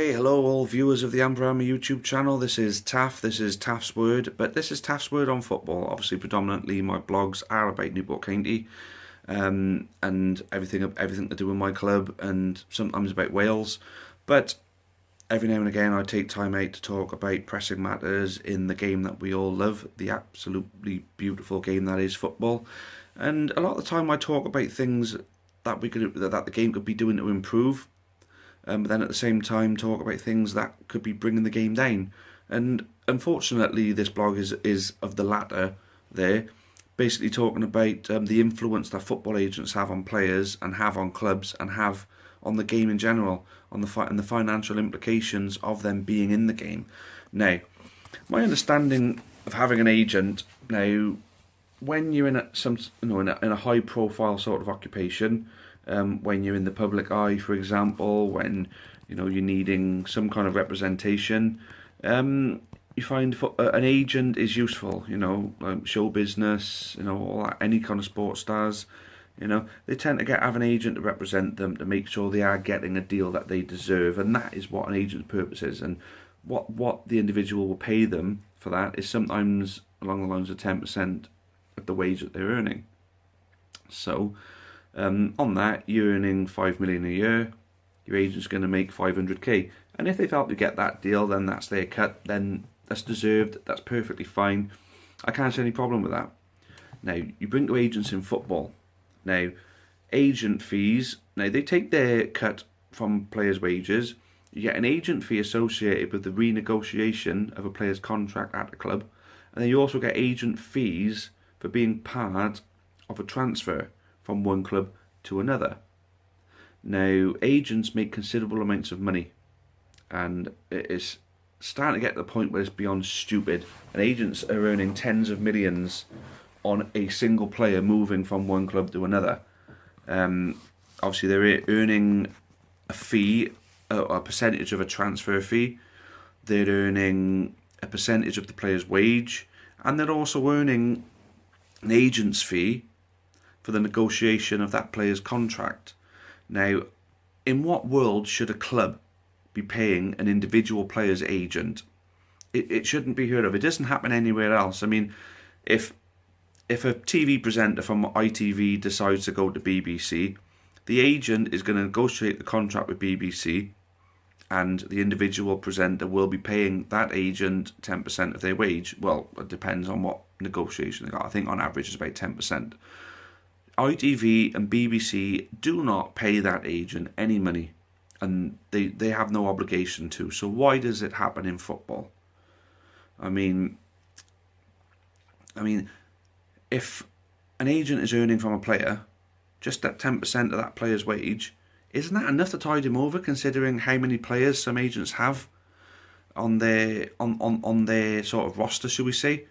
Okay, hello all viewers of the Amber Army YouTube channel. This is Taff, this is Taff's Word, but this is Taff's Word on football. Obviously, predominantly my blogs are about Newport County and everything to do with my club, and sometimes about Wales. But every now and again I take time out to talk about pressing matters in the game that we all love, the absolutely beautiful game that is football. And a lot of the time I talk about things that the game could be doing to improve. But then at the same time talk about things that could be bringing the game down. And unfortunately this blog is of the latter there, basically talking about the influence that football agents have on players and have on clubs and have on the game in general, and the financial implications of them being in the game. Now, my understanding of having an agent, now, when you're in a high profile sort of occupation, when you're in the public eye, for example, when you're needing some kind of representation, you find an agent is useful. Like show business, all that, any kind of sports stars, they tend to have an agent to represent them, to make sure they are getting a deal that they deserve, and that is what an agent's purpose is. And what the individual will pay them for that is sometimes along the lines of 10% of the wage that they're earning. So on that, you're earning 5 million a year, your agent's going to make 500k, and if they've helped you get that deal, then that's their cut, then that's deserved, that's perfectly fine. I can't see any problem with that. Now, you bring to agents in football. Now, agent fees, now they take their cut from players' wages. You get an agent fee associated with the renegotiation of a player's contract at the club, and then you also get agent fees for being part of a transfer from one club to another. Now, agents make considerable amounts of money, and it is starting to get to the point where it's beyond stupid, and agents are earning tens of millions on a single player moving from one club to another. Obviously, they're earning a fee, a percentage of a transfer fee. They're earning a percentage of the player's wage, and they're also earning an agent's fee for the negotiation of that player's contract. Now, in what world should a club be paying an individual player's agent? It shouldn't be heard of. It doesn't happen anywhere else. I mean, if a TV presenter from ITV decides to go to BBC, the agent is going to negotiate the contract with BBC, and the individual presenter will be paying that agent 10% of their wage. Well, it depends on what negotiation they got. I think on average it's about 10%. ITV and BBC do not pay that agent any money, and they have no obligation to. So why does it happen in football? I mean, if an agent is earning from a player just that 10% of that player's wage, isn't that enough to tide him over, considering how many players some agents have on their sort of roster, shall we say?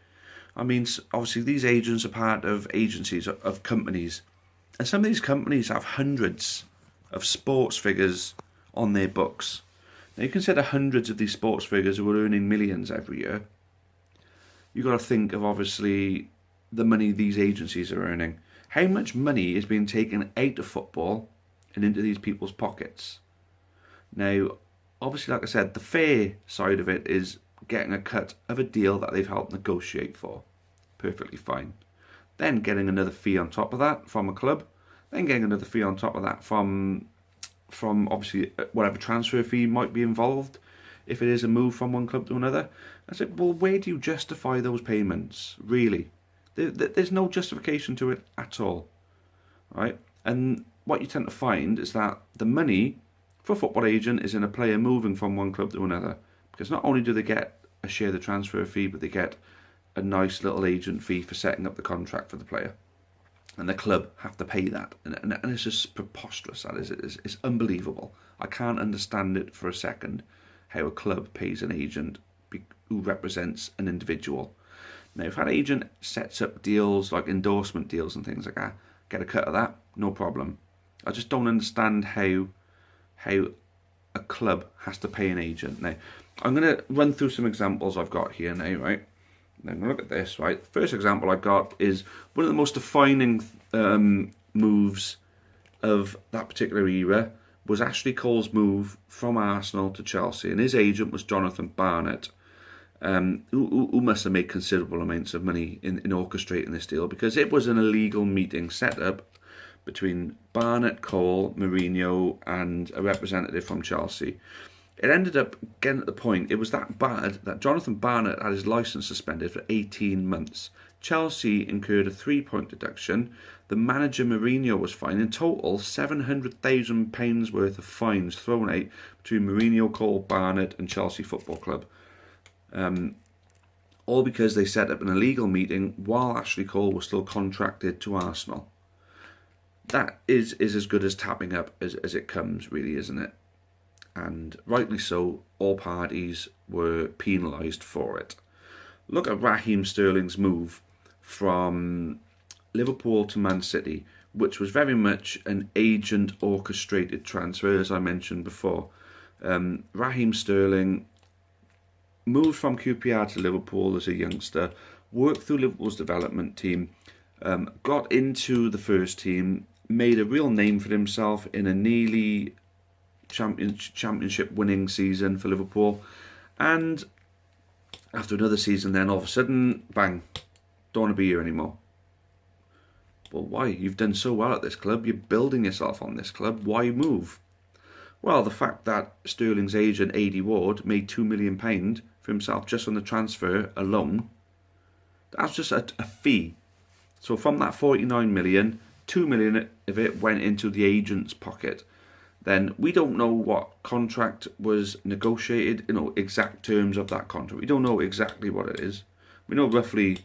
I mean, obviously these agents are part of agencies, of companies, and some of these companies have hundreds of sports figures on their books. Now you consider hundreds of these sports figures who are earning millions every year. You've got to think of, obviously, the money these agencies are earning. How much money is being taken out of football and into these people's pockets? Now, obviously, like I said, the fair side of it is getting a cut of a deal that they've helped negotiate for. Perfectly fine. Then getting another fee on top of that from a club. Then getting another fee on top of that from obviously whatever transfer fee might be involved if it is a move from one club to another. I said, well, where do you justify those payments, really? There's no justification to it at all, right? And what you tend to find is that the money for a football agent is in a player moving from one club to another, because not only do they get a share of the transfer fee, but they get a nice little agent fee for setting up the contract for the player, and the club have to pay that, and it's just preposterous. That is, it's unbelievable. I can't understand it for a second, how a club pays an agent who represents an individual. Now, if that agent sets up deals like endorsement deals and things like that, get a cut of that, no problem. I just don't understand how a club has to pay an agent. Now, I'm going to run through some examples I've got here now, right? Now, look at this, right? The first example I've got is one of the most defining moves of that particular era was Ashley Cole's move from Arsenal to Chelsea, and his agent was Jonathan Barnett, who must have made considerable amounts of money in orchestrating this deal, because it was an illegal meeting set up between Barnett, Cole, Mourinho, and a representative from Chelsea. It ended up getting at the point, it was that bad that Jonathan Barnett had his licence suspended for 18 months. Chelsea incurred a 3-point deduction. The manager Mourinho was fined. In total, £700,000 worth of fines thrown out between Mourinho, Cole, Barnett and Chelsea Football Club. All because they set up an illegal meeting while Ashley Cole was still contracted to Arsenal. That is as good as tapping up as it comes, really, isn't it? And rightly so, all parties were penalised for it. Look at Raheem Sterling's move from Liverpool to Man City, which was very much an agent-orchestrated transfer, as I mentioned before. Raheem Sterling moved from QPR to Liverpool as a youngster, worked through Liverpool's development team, got into the first team, made a real name for himself in a nearly championship winning season for Liverpool, and after another season then all of a sudden, bang, don't want to be here anymore. Well, why? You've done so well at this club, you're building yourself on this club, why move? Well, the fact that Sterling's agent, A.D. Ward, made £2 million for himself just on the transfer alone, that's just a fee. So from that 49 million, 2 million of it went into the agent's pocket. Then we don't know what contract was negotiated, exact terms of that contract. We don't know exactly what it is. We know roughly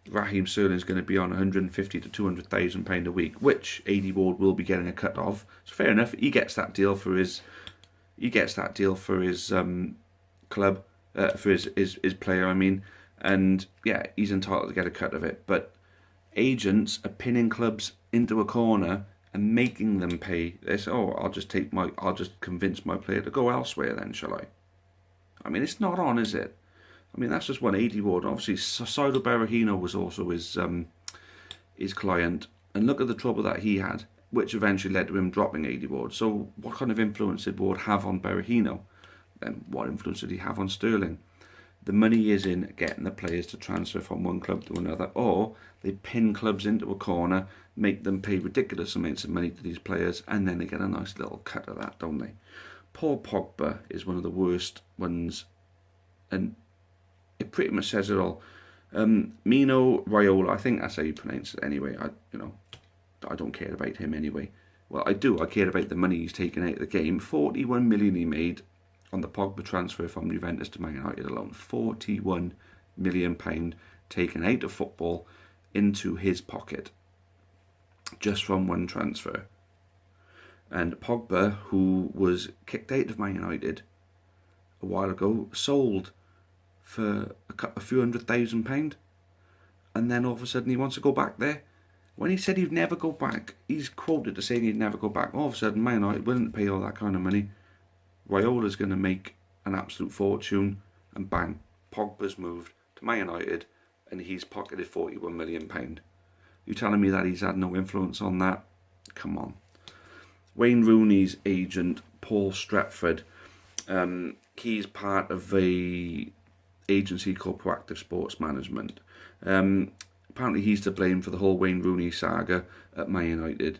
Raheem Sterling is going to be on £150,000 to £200,000 a week, which A.D. Ward will be getting a cut of. So fair enough, he gets that deal for his club, for his player, I mean, and yeah, he's entitled to get a cut of it. But agents are pinning clubs into a corner and making them pay this. Oh, I'll just convince my player to go elsewhere then, shall I? I mean, it's not on, is it? I mean, that's just one A.D. Ward. Obviously, Saido Berahino was also his client, and look at the trouble that he had, which eventually led to him dropping A.D. Ward. So what kind of influence did Ward have on Berahino? Then what influence did he have on Sterling? The money is in getting the players to transfer from one club to another, or they pin clubs into a corner, make them pay ridiculous amounts of money to these players, and then they get a nice little cut of that, don't they? Paul Pogba is one of the worst ones, and it pretty much says it all. Mino Raiola, I think that's how you pronounce it anyway. I don't care about him anyway. Well, I do. I care about the money he's taken out of the game. 41 million he made on the Pogba transfer from Juventus to Man United alone. £41 million taken out of football into his pocket just from one transfer. And Pogba, who was kicked out of Man United a while ago, sold for a few £100,000, and then all of a sudden he wants to go back there. When he said he'd never go back, he's quoted as saying he'd never go back. All of a sudden, Man United willing to pay all that kind of money. Raiola's going to make an absolute fortune, and bang, Pogba's moved to Man United, and he's pocketed £41 million. You telling me that he's had no influence on that? Come on. Wayne Rooney's agent, Paul Stretford, he's part of a agency called Proactive Sports Management. Apparently he's to blame for the whole Wayne Rooney saga at Man United.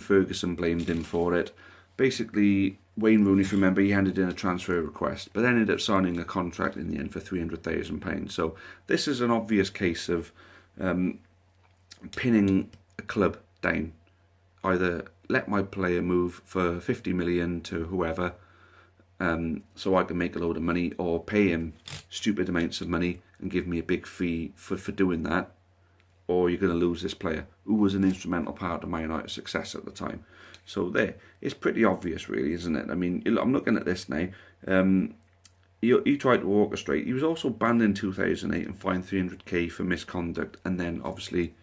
Ferguson blamed him for it. Basically, Wayne Rooney, if you remember, he handed in a transfer request, but ended up signing a contract in the end for £300,000. So this is an obvious case of pinning a club down. Either let my player move for 50 million to whoever, so I can make a load of money, or pay him stupid amounts of money and give me a big fee for doing that, or you're going to lose this player who was an instrumental part of Man United's success at the time. So there, it's pretty obvious really, isn't it? I mean, I'm looking at this now. He tried to orchestrate. He was also banned in 2008 and fined 300k for misconduct, and then obviously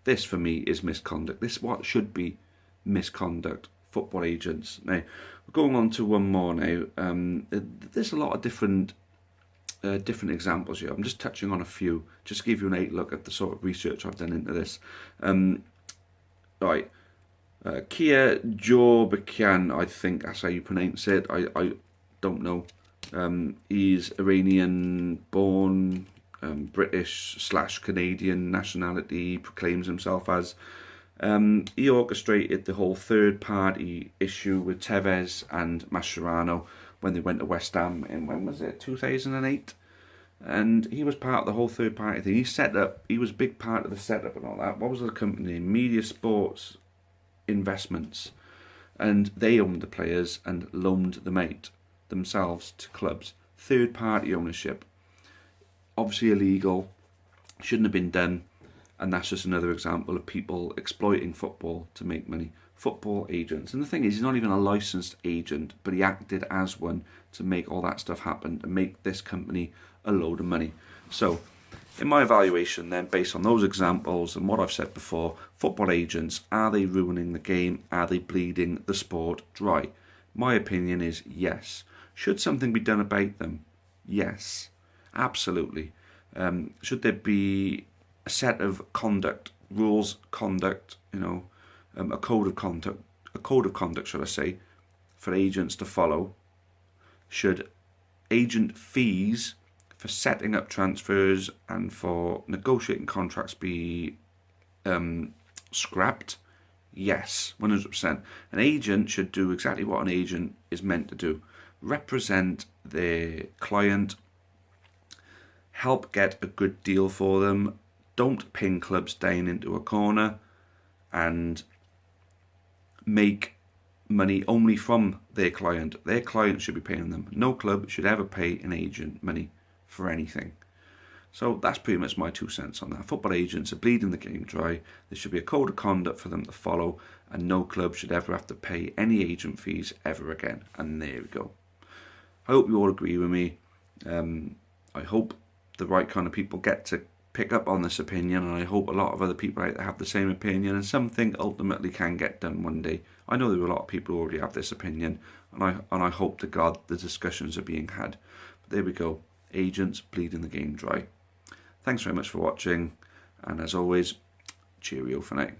this for me is misconduct. This is what should be misconduct. Football agents. Now, we're going on to one more now. There's a lot of different examples here. I'm just touching on a few, just to give you an look at the sort of research I've done into this. Right, Kia Jorbakian, I think that's how you pronounce it. I don't know. He's Iranian born, British/Canadian nationality, he proclaims himself as. He orchestrated the whole third party issue with Tevez and Mascherano when they went to West Ham in, when was it, 2008? And he was part of the whole third party thing. He was a big part of the setup and all that. What was the company? Media Sports Investments. And they owned the players and loaned them out themselves to clubs. Third party ownership. Obviously illegal. Shouldn't have been done. And that's just another example of people exploiting football to make money. Football agents. And the thing is, he's not even a licensed agent, but he acted as one to make all that stuff happen, to make this company a load of money. So, in my evaluation then, based on those examples and what I've said before, football agents, are they ruining the game? Are they bleeding the sport dry? My opinion is yes. Should something be done about them? Yes, absolutely. Should there be a set of conduct, rules, conduct, a code of conduct, should I say, for agents to follow? Should agent fees for setting up transfers and for negotiating contracts be scrapped? Yes, 100%. An agent should do exactly what an agent is meant to do. Represent their client, help get a good deal for them. Don't pin clubs down into a corner and make money only from their client. Their client should be paying them. No club should ever pay an agent money for anything. So that's pretty much my 2 cents on that. Football agents are bleeding the game dry. There should be a code of conduct for them to follow, and no club should ever have to pay any agent fees ever again. And there we go. I hope you all agree with me. I hope the right kind of people get to pick up on this opinion, and I hope a lot of other people out there have the same opinion, and something ultimately can get done one day. I know there are a lot of people who already have this opinion, and I hope to God the discussions are being had. But there we go. Agents bleeding the game dry. Thanks very much for watching, and as always, cheerio for now.